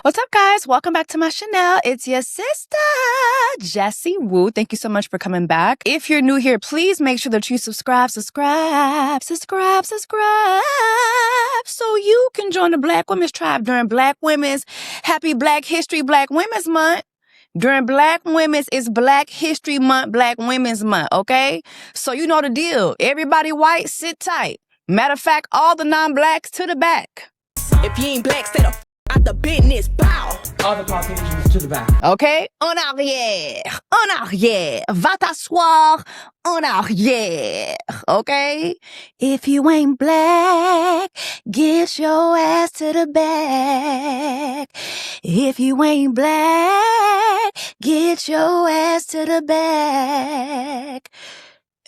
What's up, guys? Welcome back to my channel. It's your sister, Jessie Woo. Thank you so much for coming back. If you're new here, please make sure that you subscribe, so you can join the Black Women's Tribe during Black Women's Happy Black History Black Women's Month. During Black Women's, it's Black History Month, Black Women's Month, okay? So you know the deal. Everybody white, sit tight. Matter of fact, all the non-blacks to the back. If you ain't black, stay the out the business, bow. All the Caucasians to the back. Okay? En arrière, va t'asseoir en arrière, okay? If you ain't black, get your ass to the back. If you ain't black, get your ass to the back.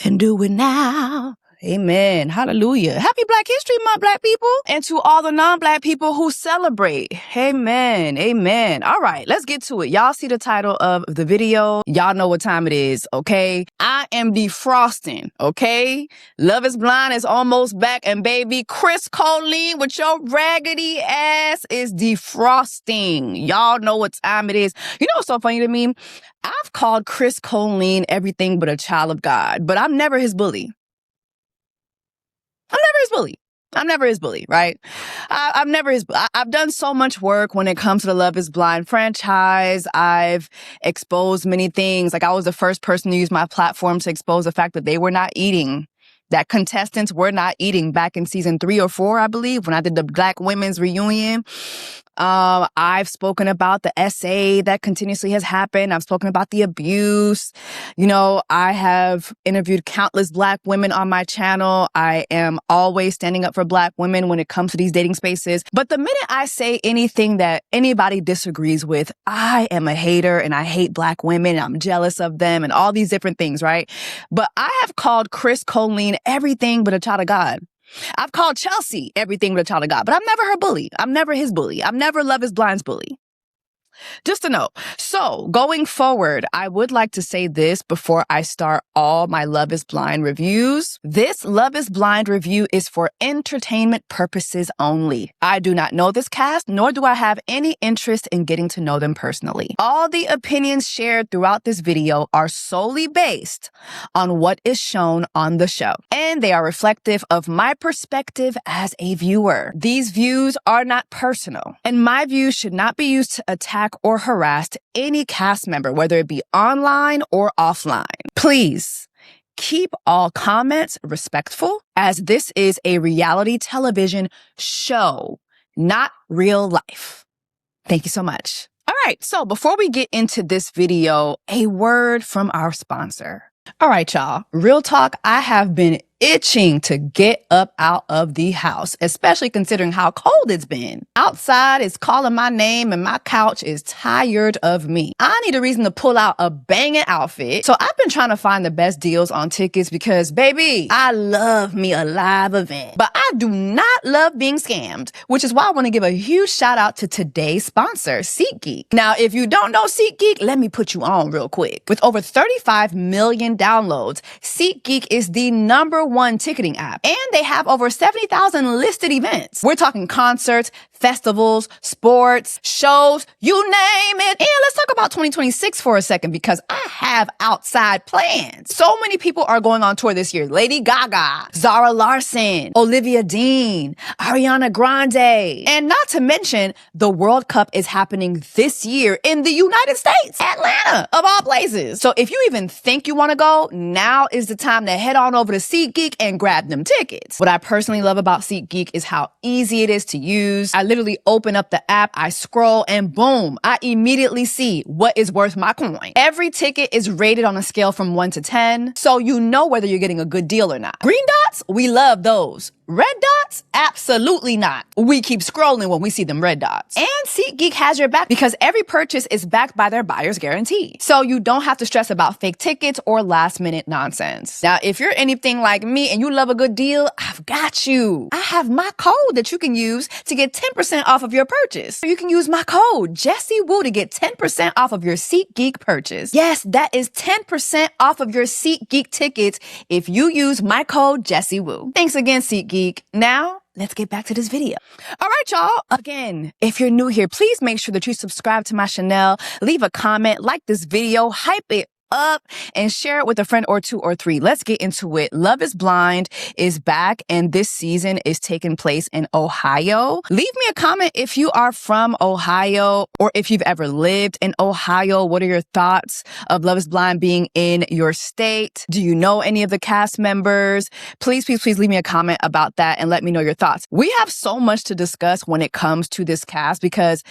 And do it now. Amen. Hallelujah. Happy Black History Month, Black people. And to all the non-Black people who celebrate. Amen. Amen. All right, let's get to it. Y'all see the title of the video. Y'all know what time it is, okay? I am defrosting, okay? Love is Blind is almost back. And baby, Chris Colleen with your raggedy ass is defrosting. Y'all know what time it is. You know what's so funny to me? I've called Chris Colleen everything but a child of God, but I'm never his bully. I'm never his bully, right? I've done so much work when it comes to the Love is Blind franchise. I've exposed many things. Like I was the first person to use my platform to expose the fact that they were not eating. That contestants were not eating back in season 3 or 4, I believe, when I did the Black Women's Reunion. I've spoken about the SA that continuously has happened. I've spoken about the abuse. You know, I have interviewed countless Black women on my channel. I am always standing up for Black women when it comes to these dating spaces. But the minute I say anything that anybody disagrees with, I am a hater and I hate Black women. And I'm jealous of them and all these different things, right? But I have called Chris Colleen everything but a child of God. I've called Chelsea everything but a child of God, but I'm never her bully. I'm never his bully. I'm never Love is Blind's bully. Just a note. So going forward, I would like to say this before I start all my Love is Blind reviews. This Love is Blind review is for entertainment purposes only. I do not know this cast, nor do I have any interest in getting to know them personally. All the opinions shared throughout this video are solely based on what is shown on the show, and they are reflective of my perspective as a viewer. These views are not personal, and my views should not be used to attack or harass any cast member, whether it be online or offline. Please keep all comments respectful, as this is a reality television show, not real life. Thank you so much. All right, so before we get into this video, a word from our sponsor. All right, y'all. Real talk, I have been itching to get up out of the house, especially considering how cold it's been. Outside is calling my name and my couch is tired of me. I need a reason to pull out a banging outfit. So I've been trying to find the best deals on tickets because, baby, I love me a live event, but I do not love being scammed, which is why I want to give a huge shout out to today's sponsor, SeatGeek. Now, if you don't know SeatGeek, let me put you on real quick. With over 35 million downloads, SeatGeek is the #1 ticketing app, and they have over 70,000 listed events. We're talking concerts, festivals, sports, shows, you name it. And let's talk about 2026 for a second, because I have outside plans. So many people are going on tour this year. Lady Gaga, Zara Larsson, Olivia Dean, Ariana Grande. And not to mention, the World Cup is happening this year in the United States, Atlanta, of all places. So if you even think you want to go, now is the time to head on over to SeatGeek and grab them tickets. What I personally love about SeatGeek is how easy it is to use. I literally open up the app, I scroll, and boom, I immediately see what is worth my coin. Every ticket is rated on a scale from 1 to 10, so you know whether you're getting a good deal or not. Green dots, we love those. Red dots? Absolutely not. We keep scrolling when we see them red dots. And SeatGeek has your back because every purchase is backed by their buyer's guarantee. So you don't have to stress about fake tickets or last minute nonsense. Now, if you're anything like me and you love a good deal, I've got you. I have my code that you can use to get 10% off of your purchase. You can use my code JessieWoo to get 10% off of your SeatGeek purchase. Yes, that is 10% off of your SeatGeek tickets if you use my code JessieWoo. Thanks again, SeatGeek. Now, let's get back to this video. All right, y'all. Again, if you're new here, please make sure that you subscribe to my channel, leave a comment, like this video, hype it up, and share it with a friend or two or three. Let's get into it. Love is Blind is back, and this season is taking place in Ohio. Leave me a comment if you are from Ohio or if you've ever lived in Ohio. What are your thoughts of Love is Blind being in your state? Do you know any of the cast members? Please, please, please leave me a comment about that and let me know your thoughts. We have so much to discuss when it comes to this cast because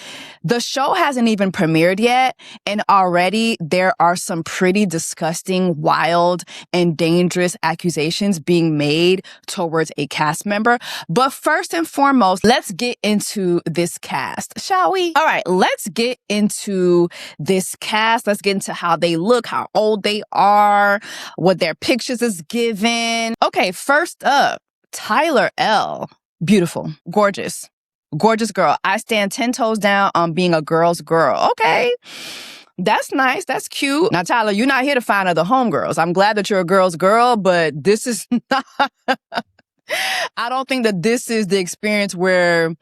the show hasn't even premiered yet, and already there are some pretty disgusting, wild, and dangerous accusations being made towards a cast member. But first and foremost, let's get into this cast, shall we? All right, let's get into this cast. Let's get into how they look, how old they are, what their pictures is given. Okay, first up, Tyler L. Beautiful, gorgeous, gorgeous girl. I stand 10 toes down on being a girl's girl. Okay. That's nice. That's cute. Now, Tyler, you're not here to find other homegirls. I'm glad that you're a girl's girl, but this is not... I don't think that this is the experience where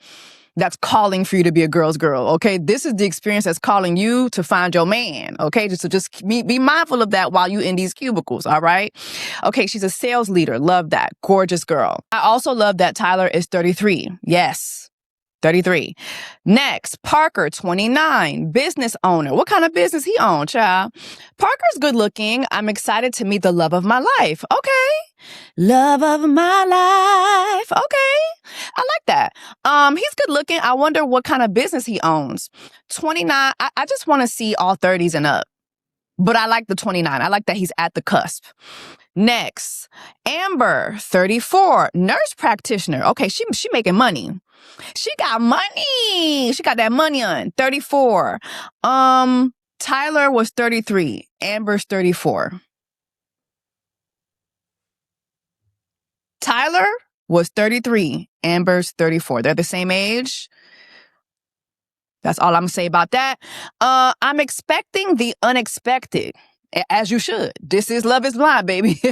that's calling for you to be a girl's girl, okay? This is the experience that's calling you to find your man, okay? Just be mindful of that while you in these cubicles, all right? Okay, she's a sales leader. Love that. Gorgeous girl. I also love that Tyler is 33. Yes. 33. Next, Parker, 29, business owner. What kind of business he own, child? Parker's good looking. I'm excited to meet the love of my life. Okay. Love of my life. Okay. I like that. He's good looking. I wonder what kind of business he owns. 29. I just want to see all 30s and up. But I like the 29. I like that he's at the cusp. Next, Amber, 34, nurse practitioner. Okay, she making money. She got money. She got that money on. 34. Tyler was 33. Amber's 34. Tyler was 33. Amber's 34. They're the same age. That's all I'm gonna say about that. I'm expecting the unexpected. As you should. This is Love is Blind, baby.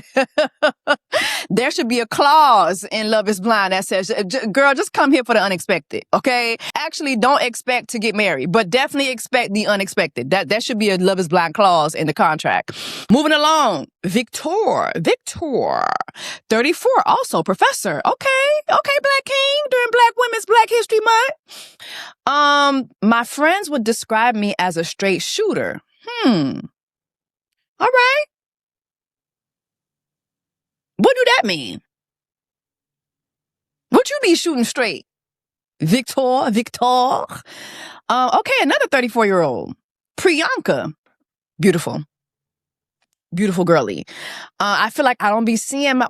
There should be a clause in Love is Blind that says, girl, just come here for the unexpected, okay? Actually, don't expect to get married, but definitely expect the unexpected. That should be a Love is Blind clause in the contract. Moving along, Victor, 34, also professor. Okay, Black King, during Black Women's Black History Month. My friends would describe me as a straight shooter. All right. What do that mean? What you be shooting straight? Victor. Okay, another 34-year-old. Priyanka. Beautiful girly. I feel like I don't be seeing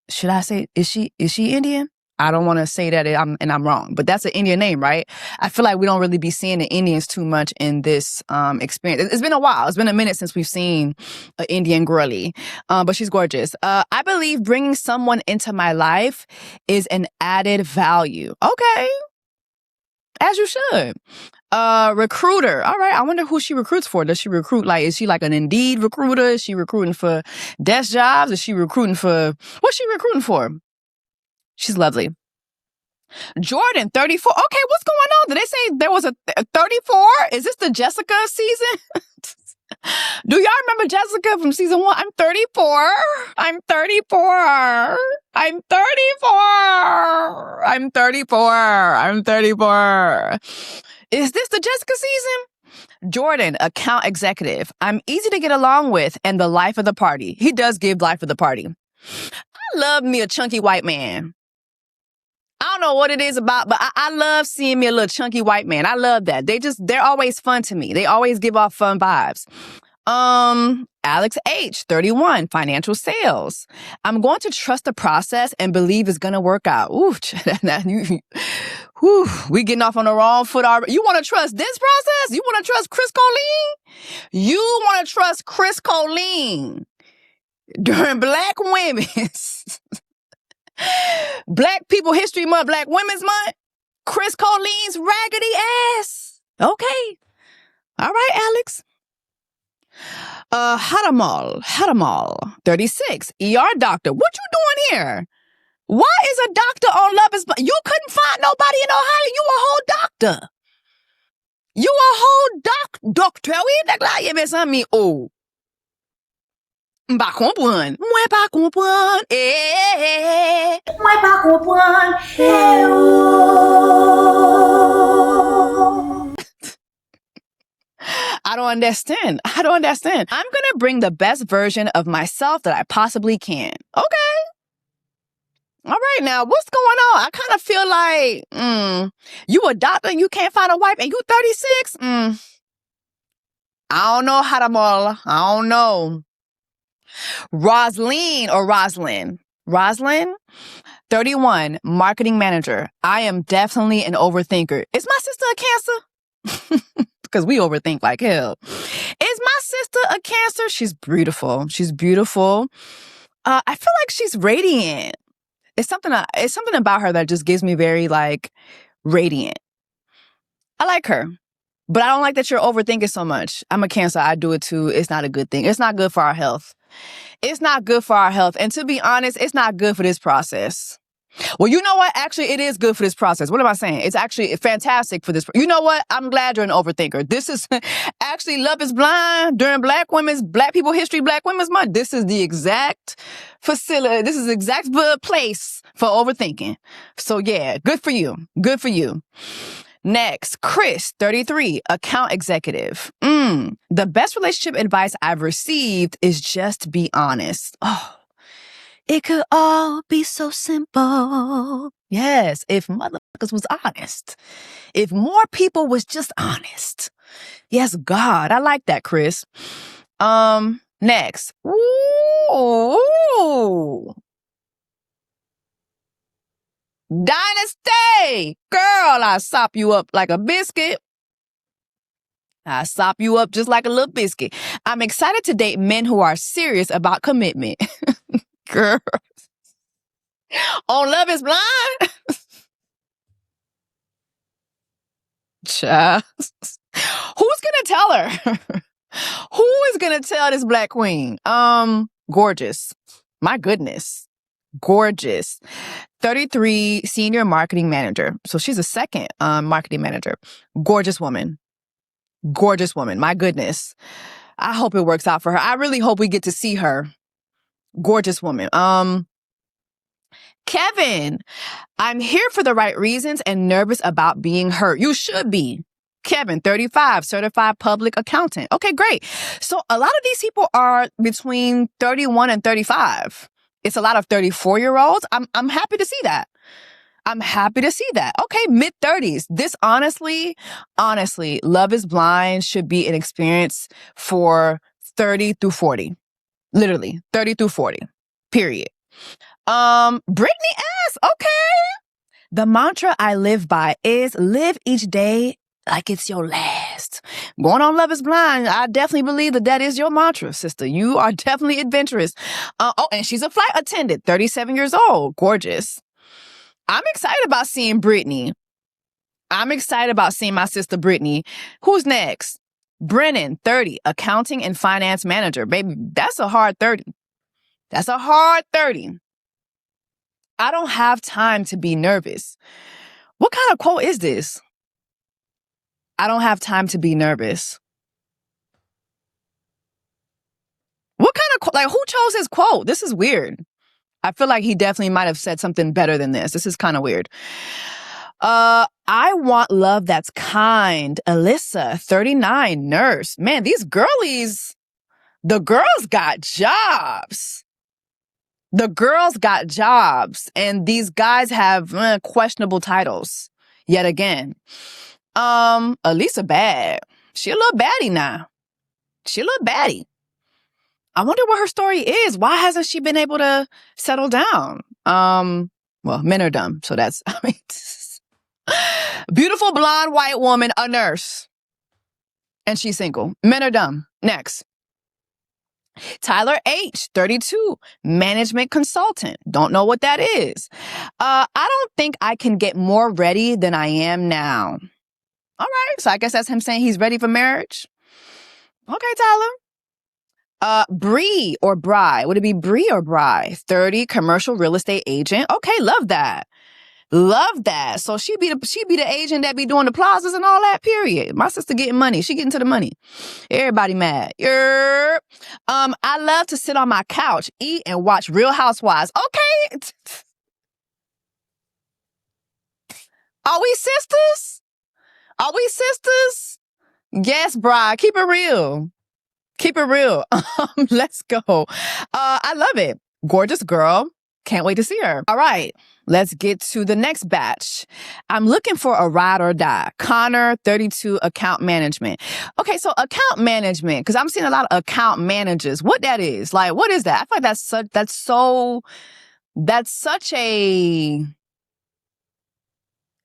should I say, is she Indian? I don't want to say that I'm wrong, but that's an Indian name, right? I feel like we don't really be seeing the Indians too much in this experience. It's been a while. It's been a minute since we've seen an Indian girly, but she's gorgeous. I believe bringing someone into my life is an added value. Okay, as you should. Recruiter. All right. I wonder who she recruits for. Does she recruit is she like an Indeed recruiter? Is she recruiting for desk jobs? Is she recruiting for, what's she recruiting for? She's lovely. Jordan, 34. Okay, what's going on? Did they say there was a 34? Is this the Jessica season? Do y'all remember Jessica from season 1? I'm 34. I'm 34. I'm 34. I'm 34. I'm 34. Is this the Jessica season? Jordan, account executive. I'm easy to get along with and the life of the party. He does give life of the party. I love me a chunky white man. I don't know what it is about, but I love seeing me a little chunky white man. I love that. They're always fun to me. They always give off fun vibes. Alex H, 31, financial sales. I'm going to trust the process and believe it's going to work out. Ooh, we getting off on the wrong foot already. You want to trust this process? You want to trust Chris Colleen? You want to trust Chris Colleen during Black Women's Black People History Month, Black Women's Month? Chris Colleen's raggedy ass. Okay. All right, Alex. Hadamal, 36, ER doctor. What you doing here? Why is a doctor on Love is Blind? You couldn't find nobody in Ohio. You a whole doctor. You a whole doctor. Oui, d'accord, il y avait ça, mais oh. M'pas comprendre. Moi pas comprendre. Eh. Moi pas comprendre. I don't understand. I'm going to bring the best version of myself that I possibly can. Okay. All right, now, what's going on? I kind of feel like, you a doctor and you can't find a wife and you 36? I don't know how to model. I don't know. Rosalind, 31, marketing manager. I am definitely an overthinker. Is my sister a Cancer? Because we overthink like hell. Is my sister a Cancer? She's beautiful. I feel like she's radiant. It's something about her that just gives me very like radiant. I like her, but I don't like that you're overthinking so much. I'm a Cancer. I do it too. It's not a good thing. It's not good for our health. And to be honest, it's not good for this process. Well, you know what? Actually, it is good for this process. What am I saying? It's actually fantastic for this. You know what? I'm glad you're an overthinker. This is actually Love is Blind during Black People History, Black Women's Month. This is the exact facility. This is the exact place for overthinking. So yeah, good for you. Next, Chris, 33, account executive. The best relationship advice I've received is just be honest. Oh. It could all be so simple. Yes, if motherfuckers was honest. If more people was just honest. Yes, God, I like that, Chris. Next. Ooh. Dynasty! Girl, I sop you up like a biscuit. I sop you up just like a little biscuit. I'm excited to date men who are serious about commitment. Girl. On Love is Blind? Child. Who's gonna tell her? Who is gonna tell this Black queen? Gorgeous. My goodness. Gorgeous. 33, senior marketing manager. So she's a second marketing manager. Gorgeous woman. My goodness. I hope it works out for her. I really hope we get to see her. Gorgeous woman. Kevin, I'm here for the right reasons and nervous about being hurt. You should be. Kevin, 35, certified public accountant. Okay, great. So a lot of these people are between 31 and 35. It's a lot of 34-year-olds. I'm happy to see that. Okay, mid-30s. This honestly, Love is Blind should be an experience for 30 through 40. Literally, 30 through 40. Period. Brittany S. Okay. The mantra I live by is live each day like it's your last. Going on Love is Blind, I definitely believe that is your mantra, sister. You are definitely adventurous. And she's a flight attendant, 37 years old. Gorgeous. I'm excited about seeing Brittany. I'm excited about seeing my sister Brittany. Who's next? Brennan, 30, accounting and finance manager. Baby, that's a hard 30. I don't have time to be nervous. What kind of quote is this? I don't have time to be nervous. What kind of quote? Like, who chose his quote? This is weird. I feel like he definitely might have said something better than this. This is kind of weird. I want love that's kind. Alyssa, 39, nurse. Man, these girlies, the girls got jobs. And these guys have questionable titles. Yet again. Alyssa bad. She a little baddie now. I wonder what her story is. Why hasn't she been able to settle down? Well, men are dumb. So that's, beautiful blonde white woman, a nurse. And she's single. Men are dumb. Next. Tyler H, 32, management consultant. Don't know what that is. I don't think I can get more ready than I am now. All right. So I guess that's him saying he's ready for marriage. Okay, Tyler. Bree or Bry. Would it be Bree or Bry? 30, commercial real estate agent. Okay, love that. Love that. So she be the agent that be doing the plazas and all that, period. My sister getting money. She getting to the money. Everybody mad. Yerp. I love to sit on my couch, eat, and watch Real Housewives. Okay. Are we sisters? Are we sisters? Yes, Bri. Keep it real. Keep it real. Let's go. I love it. Gorgeous girl. Can't wait to see her. All right. Let's get to the next batch. I'm looking for a ride or die. Connor, 32, account management. Okay, so account management, because I'm seeing a lot of account managers. What that is? Like, what is that? I feel like that's such a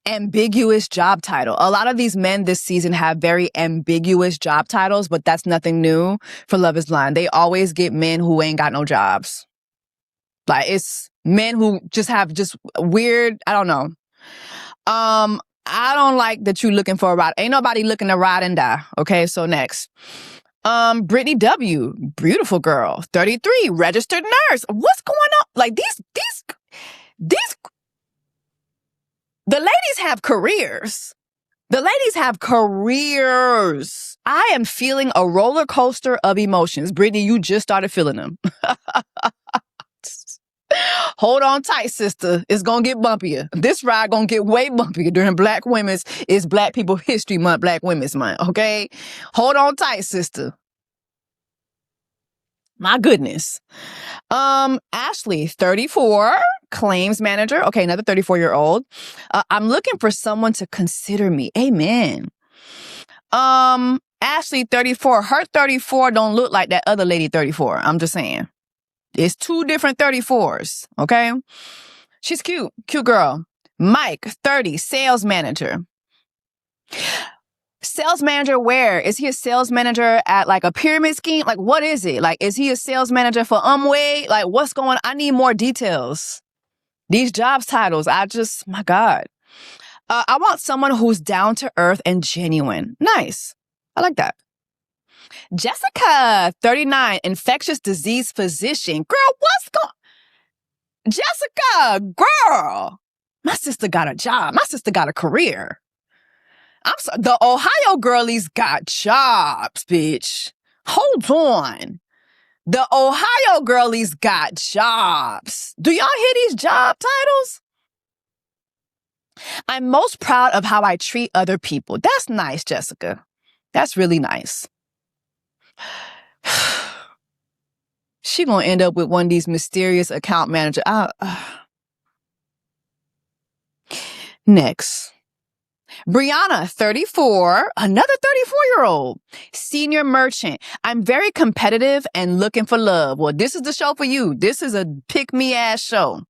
ambiguous job title. A lot of these men this season have very ambiguous job titles, but that's nothing new for Love is Blind. They always get men who ain't got no jobs. Like, it's men who just have just weird, I don't know. I don't like that you looking for a ride. Ain't nobody looking to ride and die. Okay, so next. Brittany W, beautiful girl, 33, registered nurse. What's going on? Like, these the ladies have careers. The ladies have careers. I am feeling a roller coaster of emotions. Brittany, you just started feeling them. Hold on tight, sister. It's gonna get bumpier. This ride gonna get way bumpier during Black People History Month, Black Women's Month, okay? Hold on tight, sister. My goodness. Ashley, 34, claims manager. Okay, another 34-year-old. I'm looking for someone to consider me. Amen. Ashley, 34. Her 34 don't look like that other lady 34. I'm just saying. It's two different 34s, okay? She's cute. Cute girl. Mike, 30, sales manager. Sales manager where? Is he a sales manager at like a pyramid scheme? Like, what is it? Like, is he a sales manager for Amway? Like, what's going on? I need more details. These jobs titles, my God. I want someone who's down to earth and genuine. Nice. I like that. Jessica, 39, infectious disease physician. Girl, what's going? Jessica, girl. My sister got a job. My sister got a career. The Ohio girlies got jobs, bitch. Hold on. The Ohio girlies got jobs. Do y'all hear these job titles? I'm most proud of how I treat other people. That's nice, Jessica. That's really nice. She gonna end up with one of these mysterious account managers. Next. Brianna, 34, another 34-year-old, senior merchant. I'm very competitive and looking for love. Well, this is the show for you. This is a pick-me-ass show.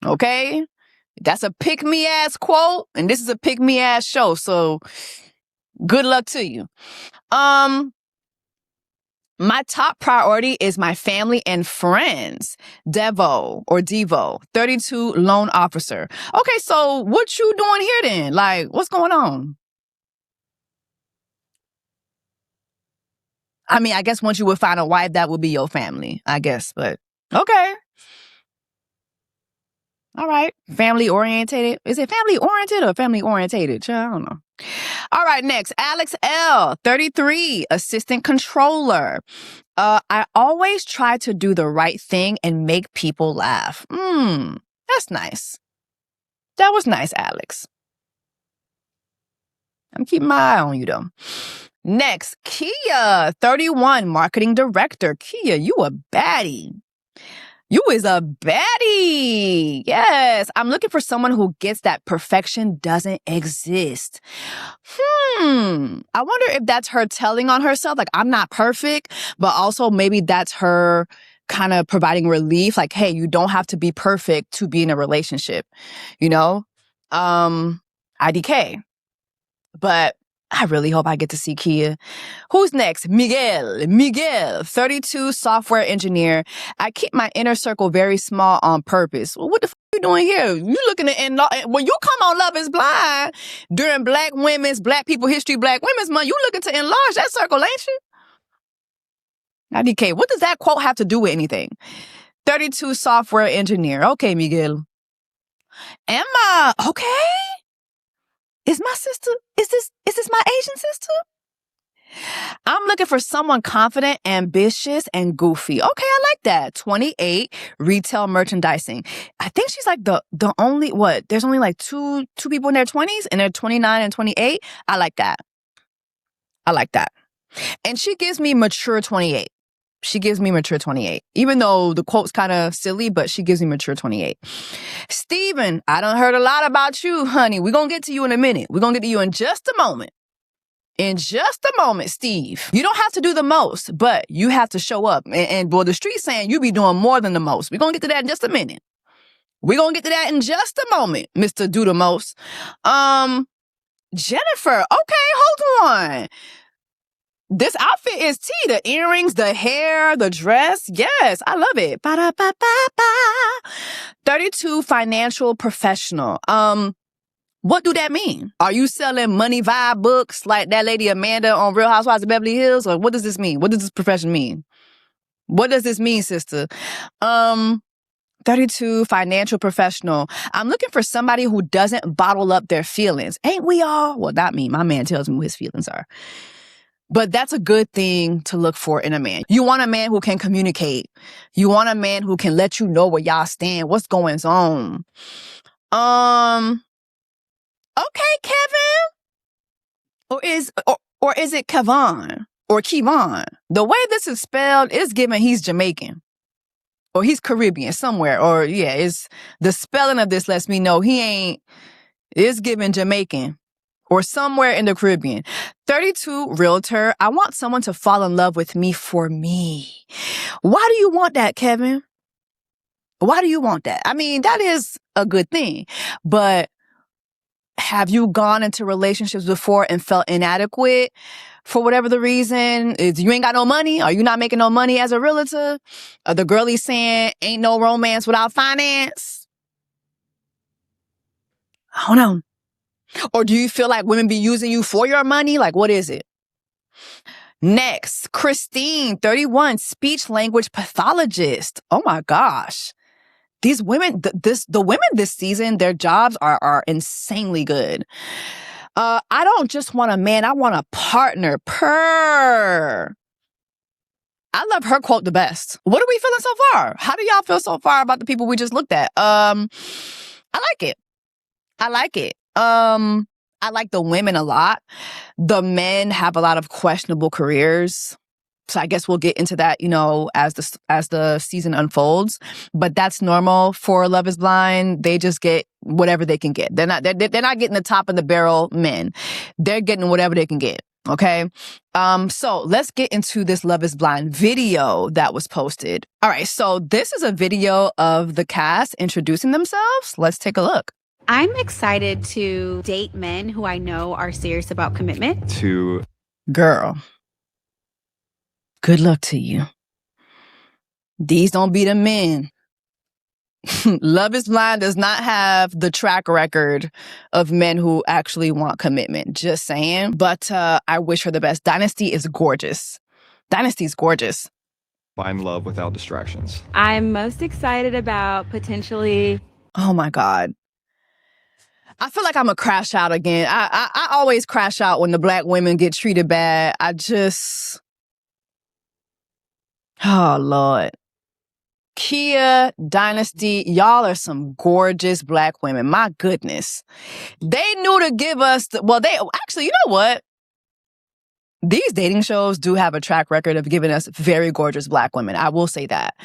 Okay? That's a pick-me-ass quote, and this is a pick-me-ass show, so good luck to you. My top priority is my family and friends. Devo, 32, loan officer. Okay, so what you doing here then? Like, what's going on? I mean, I guess once you would find a wife, that would be your family, I guess, but okay. All right. Family orientated. Is it family oriented or family orientated? I don't know. All right, next. Alex L, 33, assistant controller. I always try to do the right thing and make people laugh. That's nice. That was nice, Alex. I'm keeping my eye on you, though. Next, Kia, 31, marketing director. Kia, you a baddie. You is a baddie. Yes. I'm looking for someone who gets that perfection doesn't exist. I wonder if that's her telling on herself. Like, I'm not perfect, but also maybe that's her kind of providing relief. Like, hey, you don't have to be perfect to be in a relationship, you know? IDK. But I really hope I get to see Kia. Who's next? Miguel, 32, software engineer. I keep my inner circle very small on purpose. Well, what the f*** you doing here? You looking to when you come on Love is Blind during Black People History, Black Women's Month, you looking to enlarge that circle, ain't you? IDK, what does that quote have to do with anything? 32 software engineer. Okay, Miguel. Emma, okay. Is my sister, is this my Asian sister? I'm looking for someone confident, ambitious, and goofy. Okay, I like that. 28, retail merchandising. I think she's like the only, there's only like two people in their 20s, and they're 29 and 28. I like that. I like that. And she gives me mature 28. She gives me mature 28. Even though the quote's kind of silly, but she gives me mature 28. Steven, I done heard a lot about you, honey. We're going to get to you in a minute. We're going to get to you in just a moment. In just a moment, Steve. You don't have to do the most, but you have to show up. And well, the street's saying you be doing more than the most. We're going to get to that in just a minute. We're going to get to that in just a moment, Mr. Do the Most. Jennifer, okay, hold on. This outfit is tea. The earrings, the hair, the dress. Yes, I love it. Ba-da-ba-ba-ba. 32, financial professional. What do that mean? Are you selling money vibe books like that lady Amanda on Real Housewives of Beverly Hills? Or what does this mean? What does this profession mean? What does this mean, sister? 32, financial professional. I'm looking for somebody who doesn't bottle up their feelings. Ain't we all? Well, not me. My man tells me what his feelings are. But that's a good thing to look for in a man. You want a man who can communicate. You want a man who can let you know where y'all stand, what's going on. Okay, Kevin. Or is it Kevon or Kevon? The way this is spelled is given he's Jamaican. Or he's Caribbean somewhere. Or yeah, it's the spelling of this lets me know he ain't, it's given Jamaican. Or somewhere in the Caribbean. 32, realtor. I want someone to fall in love with me for me. Why do you want that, Kevin? Why do you want that? I mean, that is a good thing. But have you gone into relationships before and felt inadequate for whatever the reason? Is you ain't got no money? Are you not making no money as a realtor? The girlie's saying ain't no romance without finance? I don't know. Or do you feel like women be using you for your money? Like, what is it? Next, Christine, 31, speech language pathologist. Oh my gosh. These women, the women this season, their jobs are insanely good. I don't just want a man, I want a partner. I love her quote the best. What are we feeling so far? How do y'all feel so far about the people we just looked at? I like it. I like it. I like the women a lot. The men have a lot of questionable careers. So I guess we'll get into that, as the season unfolds. But that's normal for Love is Blind. They just get whatever they can get. They're not getting the top of the barrel men. They're getting whatever they can get. Okay. So let's get into this Love is Blind video that was posted. All right. So this is a video of the cast introducing themselves. Let's take a look. I'm excited to date men who I know are serious about commitment. Girl, good luck to you. These don't be the men. Love is Blind does not have the track record of men who actually want commitment. Just saying. But I wish her the best. Dynasty is gorgeous. Dynasty's gorgeous. Find love without distractions. I'm most excited about potentially... Oh my God. I feel like I'm a crash out again. I always crash out when the black women get treated bad. Oh, Lord. Kia, Dynasty, y'all are some gorgeous black women. My goodness. They knew to give us, actually, you know what? These dating shows do have a track record of giving us very gorgeous black women. I will say that.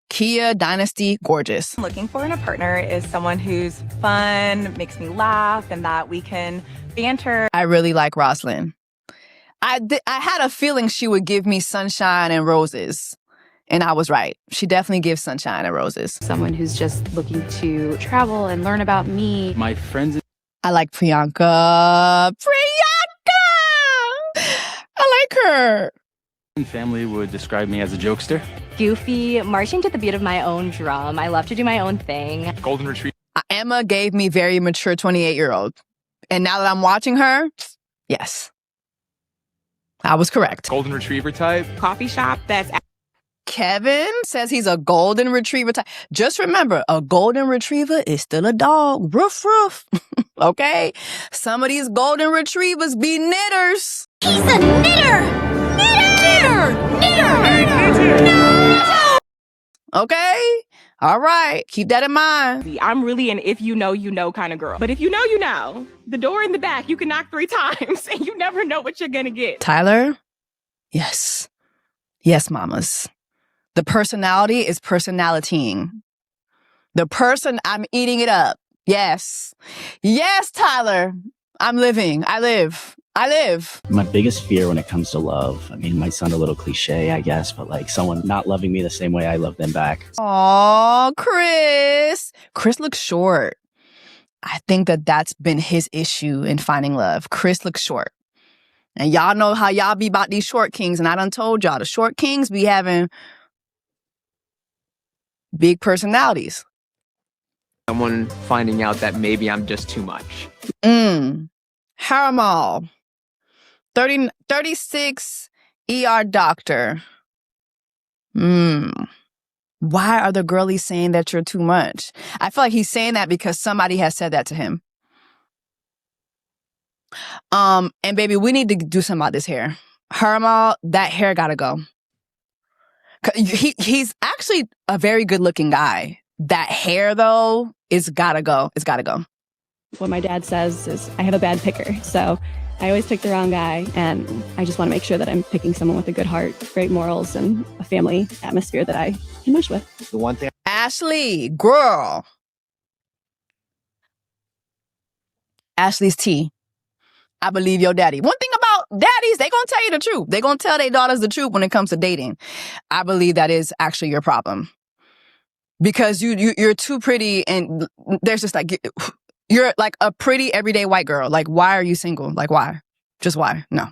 Kia, Dynasty, gorgeous. Looking for in a partner is someone who's fun, makes me laugh, and that we can banter. I really like Roslyn. I had a feeling she would give me sunshine and roses. And I was right. She definitely gives sunshine and roses. Someone who's just looking to travel and learn about me. My friends. I like Priyanka. I like her. Family would describe me as a jokester. Goofy, marching to the beat of my own drum. I love to do my own thing. Golden retriever. Emma gave me very mature 28-year-old. And now that I'm watching her, yes. I was correct. Golden retriever type. Coffee shop that's Kevin says he's a golden retriever type. Just remember, a golden retriever is still a dog. Roof, roof. Okay? Some of these golden retrievers be knitters. He's a knitter! Knitter! Knitter! Okay? All right. Keep that in mind. I'm really an if you know kind of girl. But if you know, the door in the back, you can knock 3 times and you never know what you're going to get. Tyler? Yes. Yes, mamas. The personality is personalitying. The person, I'm eating it up. Yes. Yes, Tyler. I'm living. I live. My biggest fear when it comes to love, I mean, it might sound a little cliche, I guess, but like someone not loving me the same way I love them back. Aw, Chris. Chris looks short. I think that's been his issue in finding love. Chris looks short. And y'all know how y'all be about these short kings. And I done told y'all, the short kings be having big personalities. Someone finding out that maybe I'm just too much. Haramal. 36 ER doctor. Why are the girlies saying that you're too much? I feel like he's saying that because somebody has said that to him. And baby, we need to do something about this hair. Haramal, that hair gotta go. He's actually a very good looking guy. That hair though, it's gotta go. It's gotta go. What my dad says is I have a bad picker. So I always pick the wrong guy. And I just want to make sure that I'm picking someone with a good heart, great morals, and a family atmosphere that I can mesh with. The one thing. Ashley, girl. Ashley's T. I believe your daddy. One thing about daddies, they gonna tell you the truth. They gonna tell their daughters the truth when it comes to dating. I believe that is actually your problem. Because you're too pretty, and there's just like, you're like a pretty everyday white girl. Like, why are you single? Like, why? Just why? No.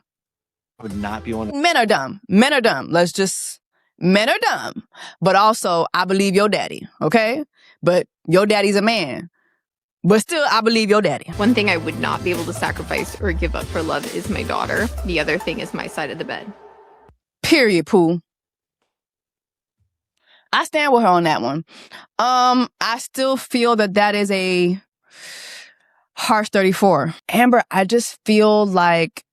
I would not be one. Men are dumb. Men are dumb. Men are dumb. But also, I believe your daddy, okay? But your daddy's a man. But still, I believe your daddy. One thing I would not be able to sacrifice or give up for love is my daughter. The other thing is my side of the bed. Period, Pooh. I stand with her on that one. I still feel that is a harsh 34. Amber, I just feel like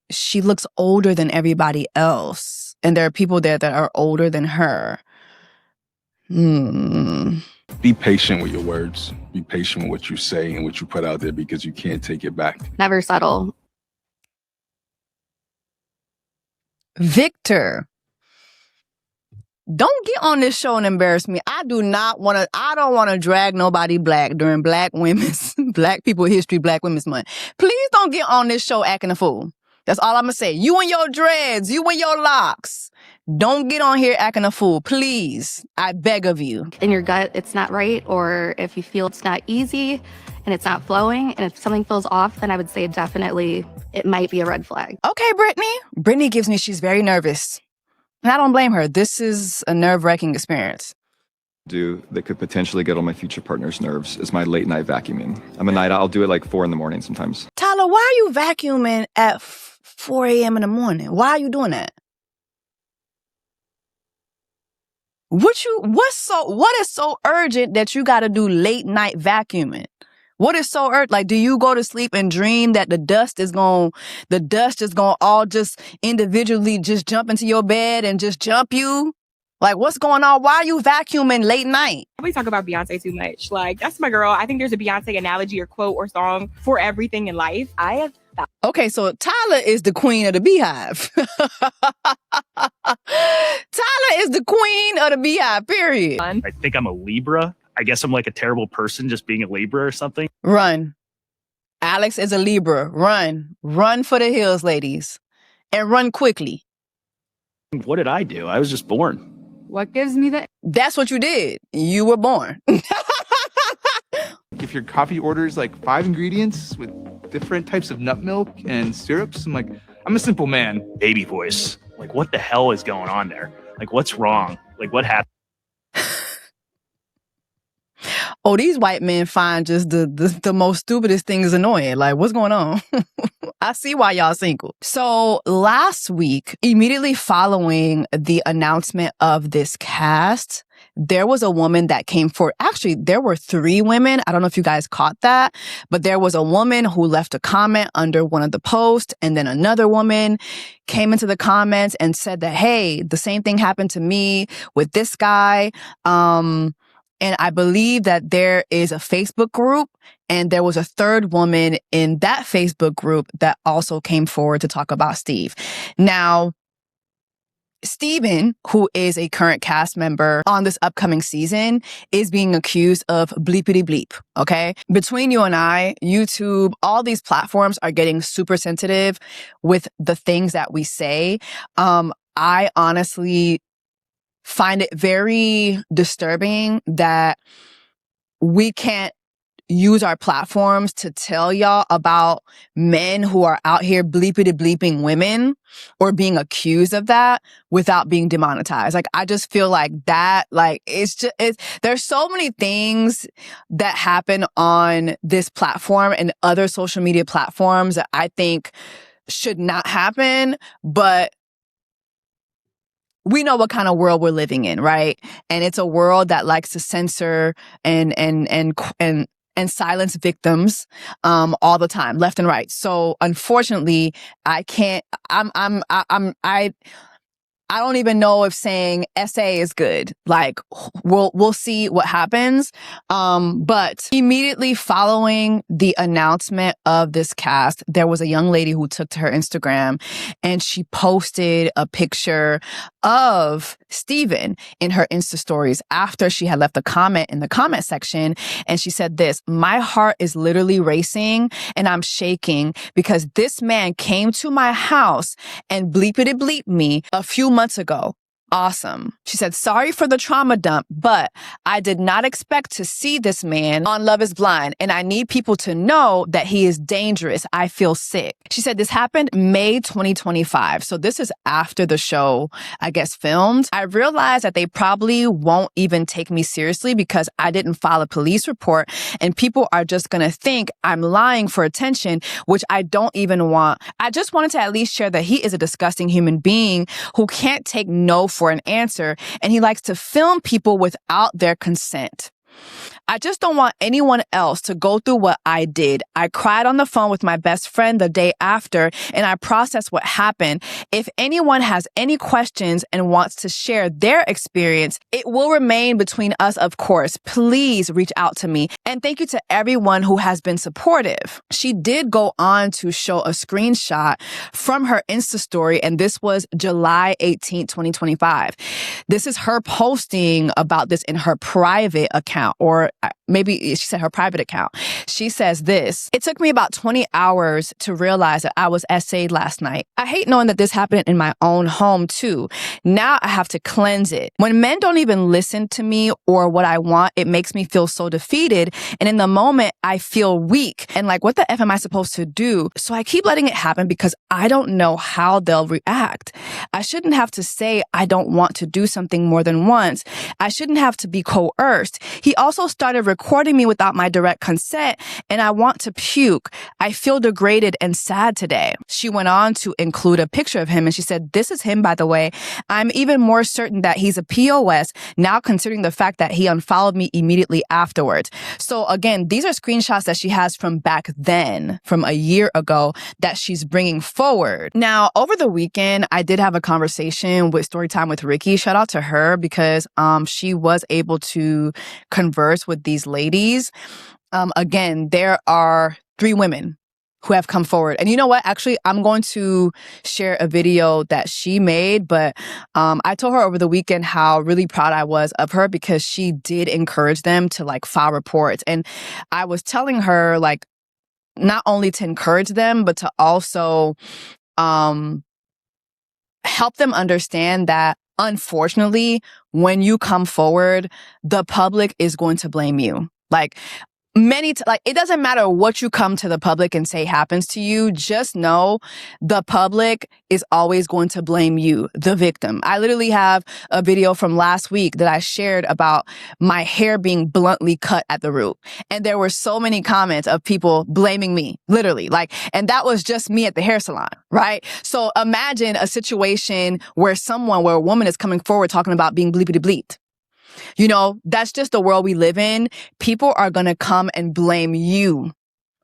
she looks older than everybody else. And there are people there that are older than her. Be patient with your words. Be patient with what you say and what you put out there because you can't take it back. Never settle. Victor. Don't get on this show and embarrass me. I don't want to drag nobody black during Black People History, Black Women's Month. Please don't get on this show acting a fool. That's all I'm going to say. You and your dreads, you and your locks. Don't get on here acting a fool. Please. I beg of you. In your gut, it's not right. Or if you feel it's not easy and it's not flowing and if something feels off, then I would say definitely it might be a red flag. Okay, Brittany. Brittany gives me she's very nervous. And I don't blame her. This is a nerve-wracking experience. That could potentially get on my future partner's nerves is my late night vacuuming. I'm a night owl. I'll do it like 4 a.m. sometimes. Tyler, why are you vacuuming at 4 a.m. in the morning? Why are you doing that? What is so urgent that you got to do late night vacuuming? What is so urgent? Like, do you go to sleep and dream that the dust is going to all just individually just jump into your bed and just jump you? Like, what's going on? Why are you vacuuming late night? We talk about Beyonce too much. Like, that's my girl. I think there's a Beyonce analogy or quote or song for everything in life. Okay, so Tyler is the queen of the beehive. Tyler is the queen of the beehive, period. I think I'm a Libra. I guess I'm like a terrible person just being a Libra or something. Run. Alex is a Libra. Run. Run for the hills, ladies. And run quickly. What did I do? I was just born. What gives me the... That's what you did. You were born. If your coffee orders like 5 ingredients with different types of nut milk and syrups, I'm a simple man. Baby voice. Like, what the hell is going on there? Like, what's wrong? Like, what happened? oh, these white men find just the most stupidest things annoying. Like, what's going on? I see why y'all single. So last week, immediately following the announcement of this cast, there was a woman that came forward. Actually, there were 3 women. I don't know if you guys caught that, but there was a woman who left a comment under one of the posts, and then another woman came into the comments and said that, hey, the same thing happened to me with this guy. And I believe that there is a Facebook group, and there was a 3rd woman in that Facebook group that also came forward to talk about Steve. Now, Steven, who is a current cast member on this upcoming season, is being accused of bleepity bleep, okay? Between you and I, YouTube, all these platforms are getting super sensitive with the things that we say. I honestly find it very disturbing that we can't use our platforms to tell y'all about men who are out here bleepity bleeping women or being accused of that without being demonetized. Like, I just feel like that, like, there's so many things that happen on this platform and other social media platforms that I think should not happen, but we know what kind of world we're living in, right? And it's a world that likes to censor and silence victims all the time, left and right. So unfortunately, I can't. I don't even know if saying essay is good. Like, we'll see what happens. But immediately following the announcement of this cast, there was a young lady who took to her Instagram and she posted a picture of Steven in her Insta stories after she had left a comment in the comment section. And she said this: "My heart is literally racing and I'm shaking because this man came to my house and bleepity bleep me a few months ago. Awesome." She said, "Sorry for the trauma dump, but I did not expect to see this man on Love is Blind, and I need people to know that he is dangerous. I feel sick." She said this happened May 2025. So this is after the show, I guess, filmed. "I realized that they probably won't even take me seriously because I didn't file a police report, and people are just going to think I'm lying for attention, which I don't even want. I just wanted to at least share that he is a disgusting human being who can't take no for an answer, and he likes to film people without their consent. I just don't want anyone else to go through what I did. I cried on the phone with my best friend the day after, and I processed what happened. If anyone has any questions and wants to share their experience, it will remain between us, of course. Please reach out to me. And thank you to everyone who has been supportive." She did go on to show a screenshot from her Insta story, and this was July 18th, 2025. This is her posting about this in her private account, or maybe she said her private account. She says this: "It took me about 20 hours to realize that I was essayed last night. I hate knowing that this happened in my own home too. Now I have to cleanse it. When men don't even listen to me or what I want, it makes me feel so defeated. And in the moment, I feel weak. And like, what the F am I supposed to do? So I keep letting it happen because I don't know how they'll react. I shouldn't have to say I don't want to do something more than once. I shouldn't have to be coerced. He also started recording me without my direct consent, and I want to puke. I feel degraded and sad today." She went on to include a picture of him, and she said, "This is him, by the way. I'm even more certain that he's a POS now, considering the fact that he unfollowed me immediately afterwards." So again, these are screenshots that she has from back then, from a year ago, that she's bringing forward. Now, over the weekend, I did have a conversation with Storytime with Ricky. Shout out to her because she was able to converse with these ladies. Again, there are 3 women who have come forward. And you know what? Actually, I'm going to share a video that she made, but I told her over the weekend how really proud I was of her because she did encourage them to like file reports. And I was telling her like not only to encourage them, but to also help them understand that unfortunately, when you come forward, the public is going to blame you. Like, like, it doesn't matter what you come to the public and say happens to you. Just know the public is always going to blame you, the victim. I literally have a video from last week that I shared about my hair being bluntly cut at the root. And there were so many comments of people blaming me, literally. Like, and that was just me at the hair salon, right? So imagine a situation where a woman is coming forward talking about being bleepity bleeped. You know, that's just the world we live in. People are going to come and blame you.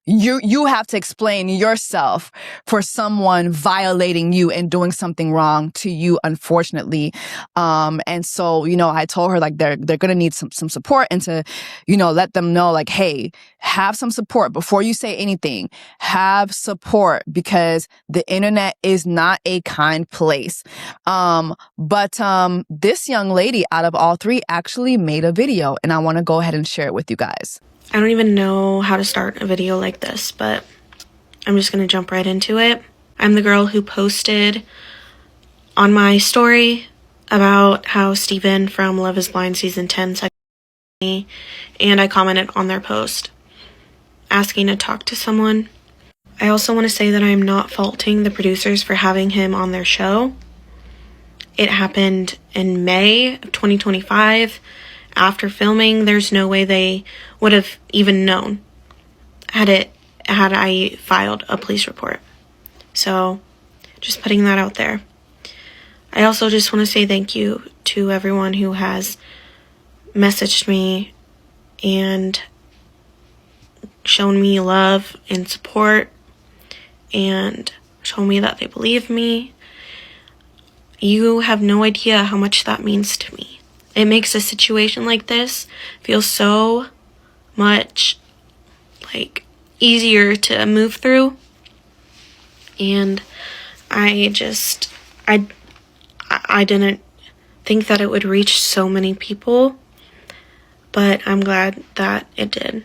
You have to explain yourself for someone violating you and doing something wrong to you, unfortunately. And so, you know, I told her, like, they're going to need some support, and to, you know, let them know, like, hey, have some support before you say anything. Have support, because the internet is not a kind place. But this young lady out of all three actually made a video, and I want to go ahead and share it with you guys. I don't even know how to start a video like this, but I'm just going to jump right into it. I'm the girl who posted on my story about how Steven from Love is Blind Season 10 sexted me, and I commented on their post asking to talk to someone. I also want to say that I'm not faulting the producers for having him on their show. It happened in May of 2025. After filming, there's no way they would have even known had I filed a police report. So, just putting that out there. I also just want to say thank you to everyone who has messaged me and shown me love and support and shown me that they believe me. You have no idea how much that means to me. It makes a situation like this feel so much, like, easier to move through. And I didn't think that it would reach so many people, but I'm glad that it did.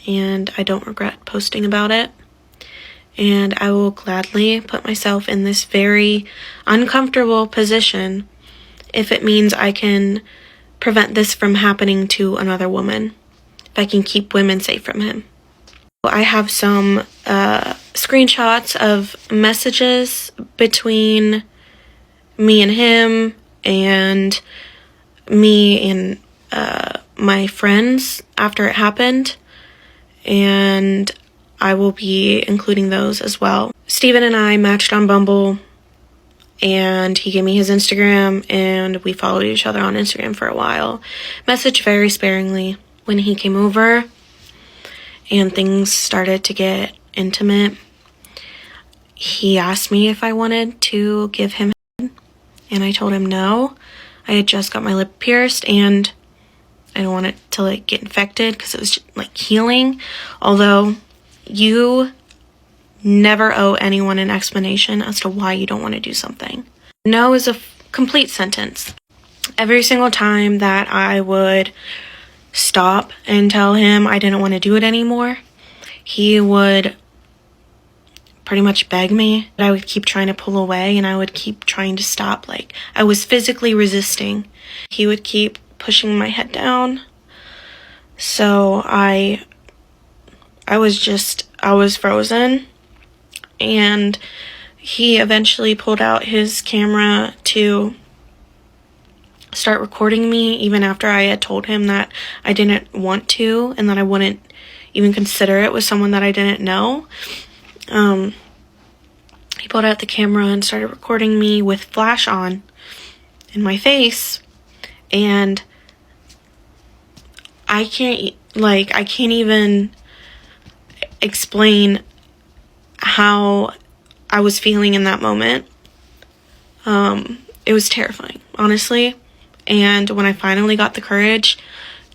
And I don't regret posting about it. And I will gladly put myself in this very uncomfortable position if it means I can prevent this from happening to another woman, if I can keep women safe from him. I have some screenshots of messages between me and him, and me and my friends after it happened, and I will be including those as well. Steven and I matched on Bumble, and he gave me his Instagram, and we followed each other on Instagram for a while. Messaged very sparingly. When he came over and things started to get intimate, he asked me if I wanted to give him head, and I told him no. I had just got my lip pierced, and I don't want it to, like, get infected because it was just, like, healing. Although you never owe anyone an explanation as to why you don't want to do something. No is a complete sentence. Every single time that I would stop and tell him I didn't want to do it anymore, he would pretty much beg me. I would keep trying to pull away, and I would keep trying to stop. Like, I was physically resisting. He would keep pushing my head down. So I was frozen. And he eventually pulled out his camera to start recording me, even after I had told him that I didn't want to, and that I wouldn't even consider it with someone that I didn't know. He pulled out the camera and started recording me with flash on in my face, and I can't even explain how I was feeling in that moment. It was terrifying, honestly. And when I finally got the courage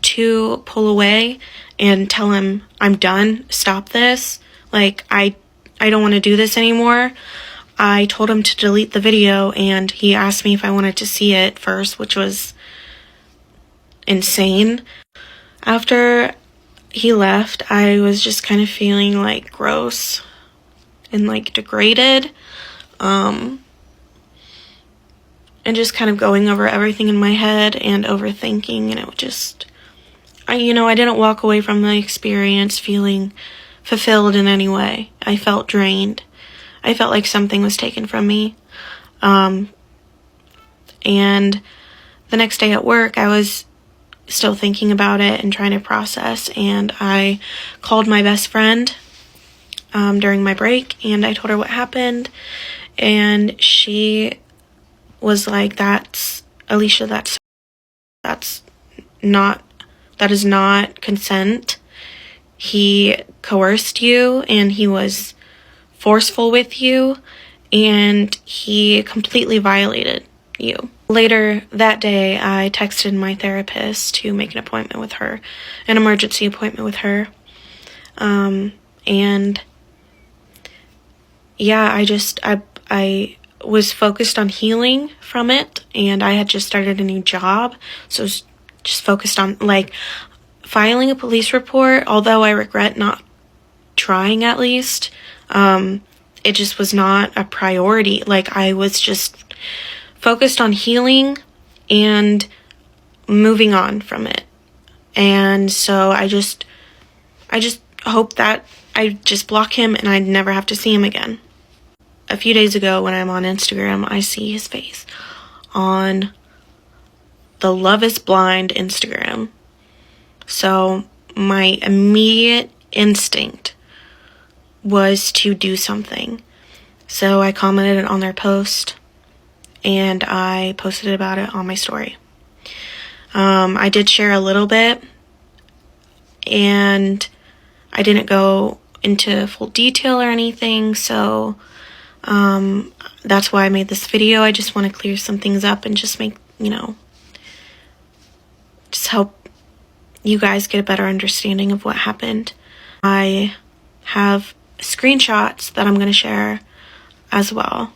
to pull away and tell him, I'm done, stop this, like, I don't want to do this anymore, I told him to delete the video, and he asked me if I wanted to see it first, which was insane. After he left, I was just kind of feeling, like, gross and, like, degraded, and just kind of going over everything in my head and overthinking, and I didn't walk away from the experience feeling fulfilled in any way. I felt drained. I felt like something was taken from me. And the next day at work, I was still thinking about it and trying to process. And I called my best friend during my break, and I told her what happened. And she was like, "That's Alicia. That is not consent. He coerced you, and he was forceful with you, and he completely violated you." Later that day, I texted my therapist to make an appointment with her, an emergency appointment with her. And yeah, I was focused on healing from it, and I had just started a new job, so I was just focused on like filing a police report, although I regret not trying at least. It just was not a priority. Like, I was just focused on healing and moving on from it. And so I just hope that I just block him and I never have to see him again. A few days ago when I'm on Instagram, I see his face on the Love is Blind Instagram. So my immediate instinct was to do something. So I commented on their post and I posted about it on my story. I did share a little bit, and I didn't go into full detail or anything, so that's why I made this video. I just want to clear some things up and just make, just help you guys get a better understanding of what happened. I have screenshots that I'm going to share as well.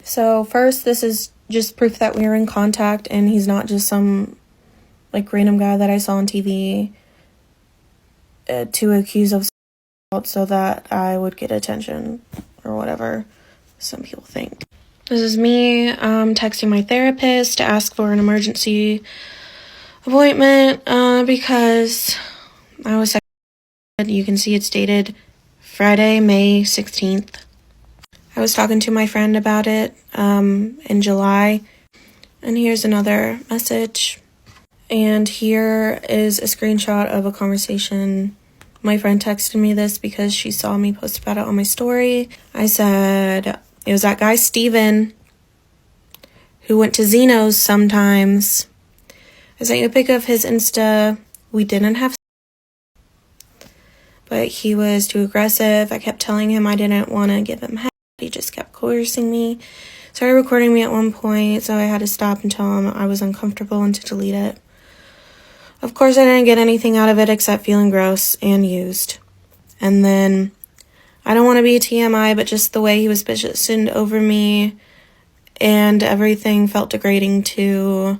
So first, this is just proof that we were in contact and he's not just some like random guy that I saw on TV to accuse of assault so that I would get attention or whatever some people think. This is me texting my therapist to ask for an emergency appointment because I was sexually. You can see it's dated Friday, May 16th. I was talking to my friend about it in July, and here's another message. And here is a screenshot of a conversation. My friend texted me this because she saw me post about it on my story. I said, it was that guy Steven who went to Zeno's sometimes. I sent you a pic of his Insta. We didn't have, but he was too aggressive. I kept telling him I didn't want to give him head. He just kept coercing me. Started recording me at one point, so I had to stop and tell him I was uncomfortable and to delete it. Of course, I didn't get anything out of it except feeling gross and used. And then, I don't want to be TMI, but just the way he was bitching over me and everything felt degrading too.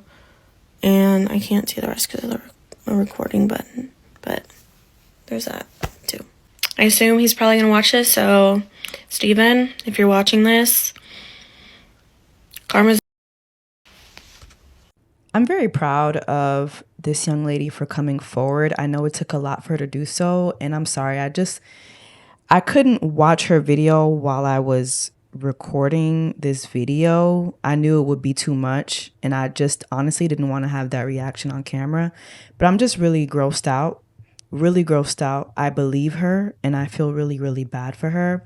And I can't see the rest because of the recording button, but there's that too. I assume he's probably going to watch this, so Steven, if you're watching this, karma's... I'm very proud of this young lady for coming forward. I know it took a lot for her to do so, and I'm sorry. I couldn't watch her video while I was recording this video. I knew it would be too much, and I just honestly didn't want to have that reaction on camera. But I'm just really grossed out. I believe her, and I feel really, really bad for her.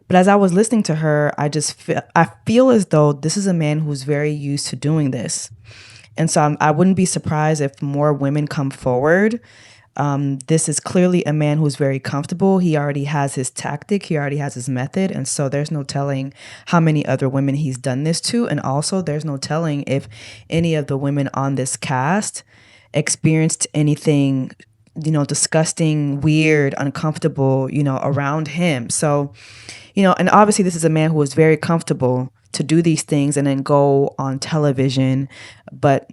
But as I was listening to her, I feel as though this is a man who's very used to doing this. And so I wouldn't be surprised if more women come forward. This is clearly a man who's very comfortable. He already has his tactic. He already has his method. And so there's no telling how many other women he's done this to. And also there's no telling if any of the women on this cast experienced anything, disgusting, weird, uncomfortable, around him. So, and obviously this is a man who is very comfortable to do these things and then go on television. But,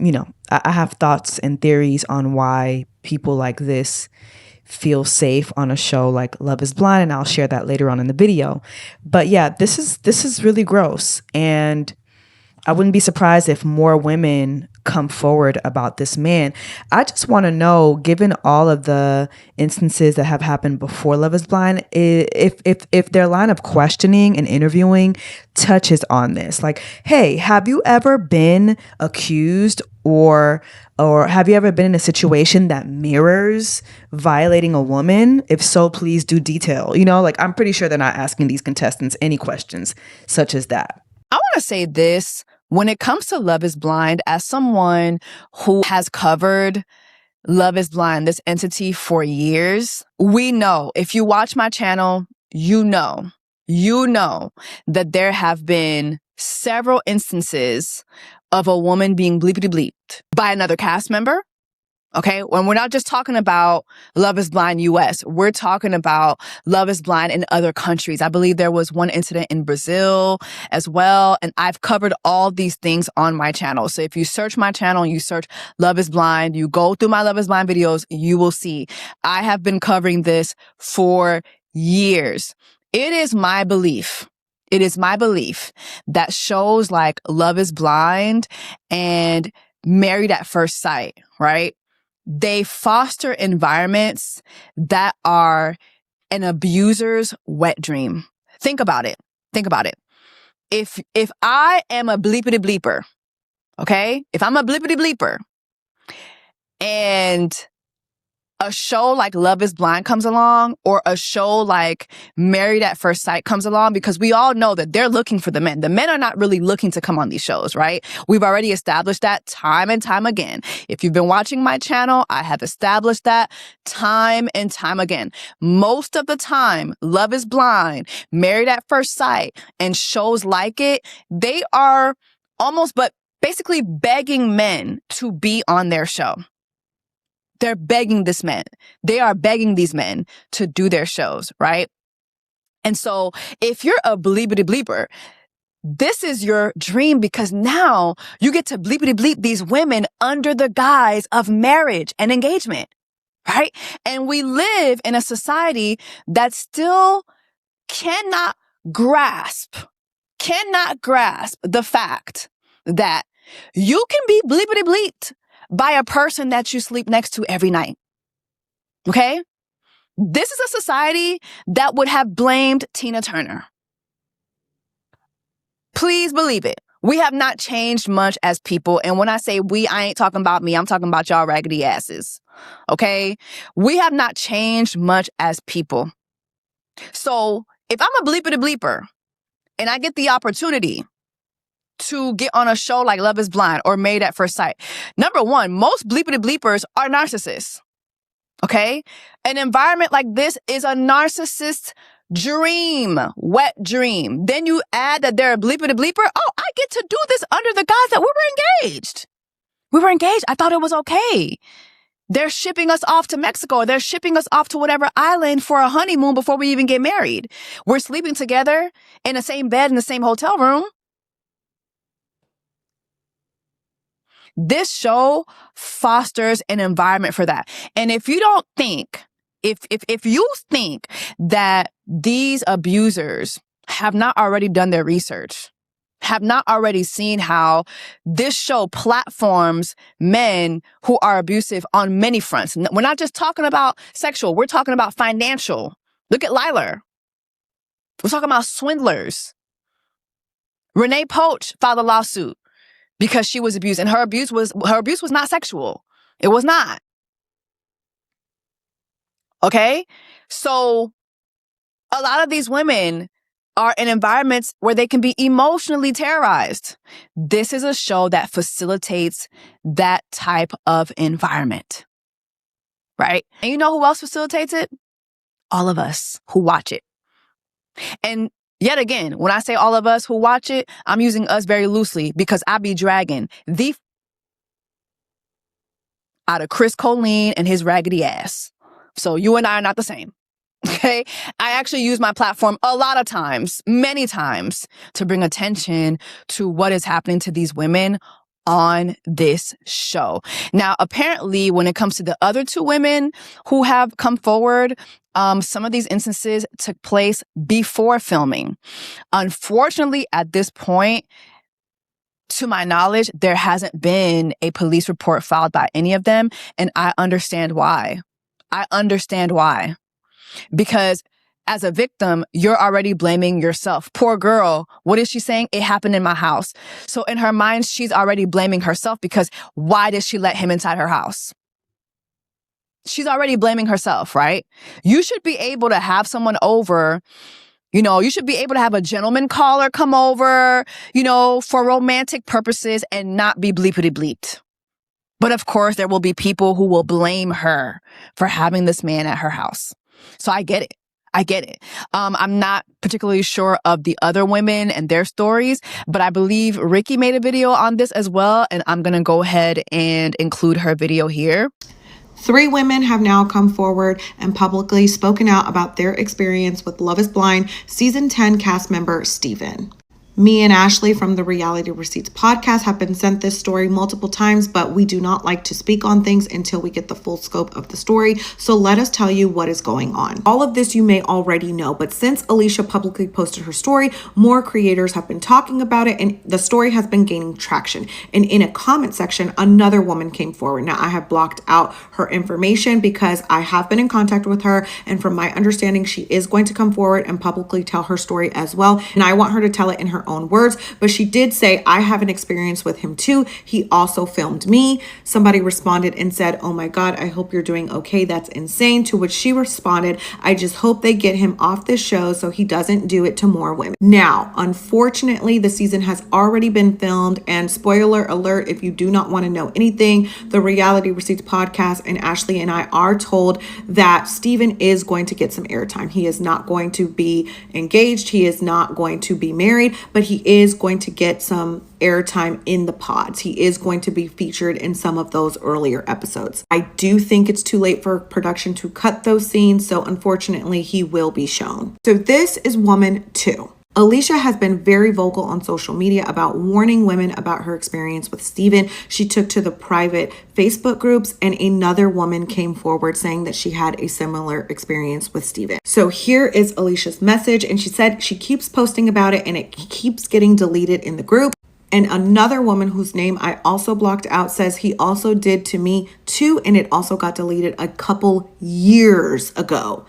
I have thoughts and theories on why people like this feel safe on a show like Love is Blind, and I'll share that later on in the video. But yeah, this is really gross. And I wouldn't be surprised if more women come forward about this man. I just want to know, given all of the instances that have happened before Love is Blind, if their line of questioning and interviewing touches on this. Like, hey, have you ever been accused or have you ever been in a situation that mirrors violating a woman? If so, please do detail. Like, I'm pretty sure they're not asking these contestants any questions such as that. I want to say this. When it comes to Love is Blind, as someone who has covered Love is Blind, this entity, for years, we know, if you watch my channel, you know that there have been several instances of a woman being bleepity bleeped by another cast member. Okay, when we're not just talking about Love is Blind US, we're talking about Love is Blind in other countries. I believe there was one incident in Brazil as well. And I've covered all these things on my channel. So if you search my channel and you search Love is Blind, you go through my Love is Blind videos, you will see I have been covering this for years. It is my belief that shows like Love is Blind and Married at First Sight, right? They foster environments that are an abuser's wet dream. Think about it. If I am a bleepity bleeper, okay? If I'm a bleepity bleeper and a show like Love is Blind comes along, or a show like Married at First Sight comes along, because we all know that they're looking for the men. The men are not really looking to come on these shows, right? We've already established that time and time again. If you've been watching my channel, I have established that time and time again. Most of the time, Love is Blind, Married at First Sight, and shows like it, they are almost but basically begging men to be on their show. They're begging this man. They are begging these men to do their shows, right? And so if you're a bleepity bleeper, this is your dream, because now you get to bleepity bleep these women under the guise of marriage and engagement, right? And we live in a society that still cannot grasp the fact that you can be bleepity bleeped by a person that you sleep next to every night. Okay? This is a society that would have blamed Tina Turner. Please believe it. We have not changed much as people. And when I say we, I ain't talking about me. I'm talking about y'all raggedy asses. Okay? We have not changed much as people. So if I'm a bleepity bleeper and I get the opportunity to get on a show like Love is Blind or Married at First Sight, number one, most bleepity bleepers are narcissists. Okay? An environment like this is a narcissist's dream, wet dream. Then you add that they're a bleepity bleeper. Oh, I get to do this under the guise that we were engaged. I thought it was okay. They're shipping us off to Mexico. They're shipping us off to whatever island for a honeymoon before we even get married. We're sleeping together in the same bed in the same hotel room. This show fosters an environment for that. And if you don't think, if you think that these abusers have not already done their research, have not already seen how this show platforms men who are abusive on many fronts. We're not just talking about sexual. We're talking about financial. Look at Lila. We're talking about swindlers. Renee Poach filed a lawsuit because she was abused, and her abuse was not sexual. It was not. Okay? So a lot of these women are in environments where they can be emotionally terrorized. This is a show that facilitates that type of environment. Right? And you know who else facilitates it? All of us who watch it. And yet again, when I say all of us who watch it, I'm using us very loosely, because I be dragging the out of Chris Colleen and his raggedy ass. So you and I are not the same. Okay? I actually use my platform a lot of times, many times, to bring attention to what is happening to these women on this show. Now, apparently, when it comes to the other two women who have come forward, some of these instances took place before filming. Unfortunately, at this point, to my knowledge, there hasn't been a police report filed by any of them. And I understand why. I understand why. Because as a victim, you're already blaming yourself. Poor girl. What is she saying? It happened in my house. So in her mind, she's already blaming herself because why did she let him inside her house? She's already blaming herself, right? You should be able to have someone over. You know, you should be able to have a gentleman caller come over, you know, for romantic purposes and not be bleepity bleeped. But of course, there will be people who will blame her for having this man at her house. So I get it. I get it. I'm not particularly sure of the other women and their stories, but I believe Ricky made a video on this as well. And I'm going to go ahead and include her video here. 3 women have now come forward and publicly spoken out about their experience with Love is Blind Season 10 cast member Steven. Me and Ashley from the Reality Receipts podcast have been sent this story multiple times, but we do not like to speak on things until we get the full scope of the story. So let us tell you what is going on. All of this you may already know, but since Alicia publicly posted her story, more creators have been talking about it and the story has been gaining traction. And in a comment section, another woman came forward. Now I have blocked out her information because I have been in contact with her. And from my understanding, she is going to come forward and publicly tell her story as well. And I want her to tell it in her own words, but she did say, I have an experience with him too. He also filmed me. Somebody responded and said, oh my God, I hope you're doing okay. That's insane. To which she responded, I just hope they get him off this show so he doesn't do it to more women. Now, unfortunately, the season has already been filmed, and spoiler alert, if you do not want to know anything, the Reality Receipts podcast and Ashley and I are told that Steven is going to get some airtime. He is not going to be engaged. He is not going to be married, but he is going to get some airtime in the pods. He is going to be featured in some of those earlier episodes. I do think it's too late for production to cut those scenes, so unfortunately he will be shown. So this is woman 2. Alicia has been very vocal on social media about warning women about her experience with Steven. She took to the private Facebook groups, and another woman came forward saying that she had a similar experience with Steven. So here is Alicia's message, and she said she keeps posting about it and it keeps getting deleted in the group. And another woman whose name I also blocked out says he also did to me too, and it also got deleted a couple years ago.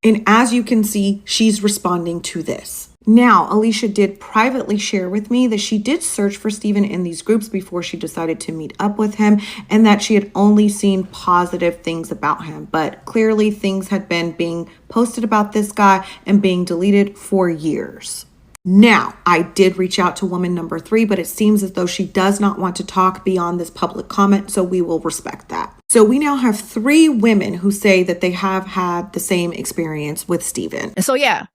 And as you can see, she's responding to this. Now, Alicia did privately share with me that she did search for Steven in these groups before she decided to meet up with him, and that she had only seen positive things about him. But clearly things had been being posted about this guy and being deleted for years. Now, I did reach out to woman number 3, but it seems as though she does not want to talk beyond this public comment, so we will respect that. So we now have 3 women who say that they have had the same experience with Steven. And so, yeah,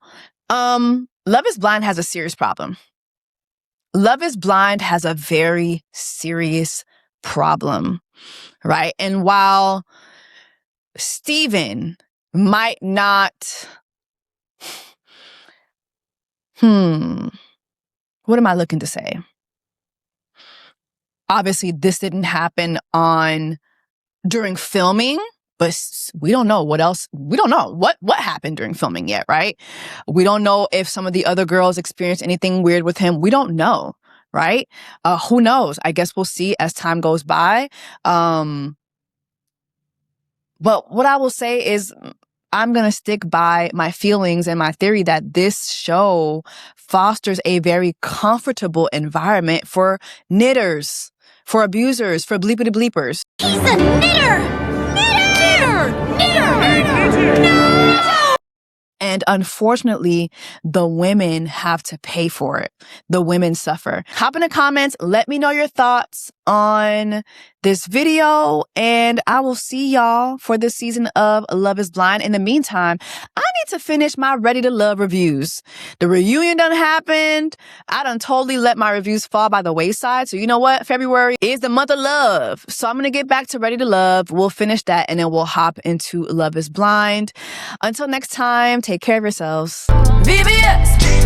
Love is Blind has a serious problem. Love is Blind has a very serious problem, right? And while Steven might not... What am I looking to say? Obviously, this didn't happen during filming, but we don't know what else. We don't know what happened during filming yet, right? We don't know if some of the other girls experienced anything weird with him. We don't know, right? Who knows? I guess we'll see as time goes by. But what I will say is, I'm going to stick by my feelings and my theory that this show fosters a very comfortable environment for knitters, for abusers, for bleepity bleepers. He's a knitter! And unfortunately, the women have to pay for it. The women suffer. Hop in the comments. Let me know your thoughts on this video. And I will see y'all for this season of Love is Blind. In the meantime, I need to finish my Ready to Love reviews. The reunion done happened. I done totally let my reviews fall by the wayside. So you know what? February is the month of love. So I'm going to get back to Ready to Love. We'll finish that and then we'll hop into Love is Blind. Until next time, take care of yourselves. VBS!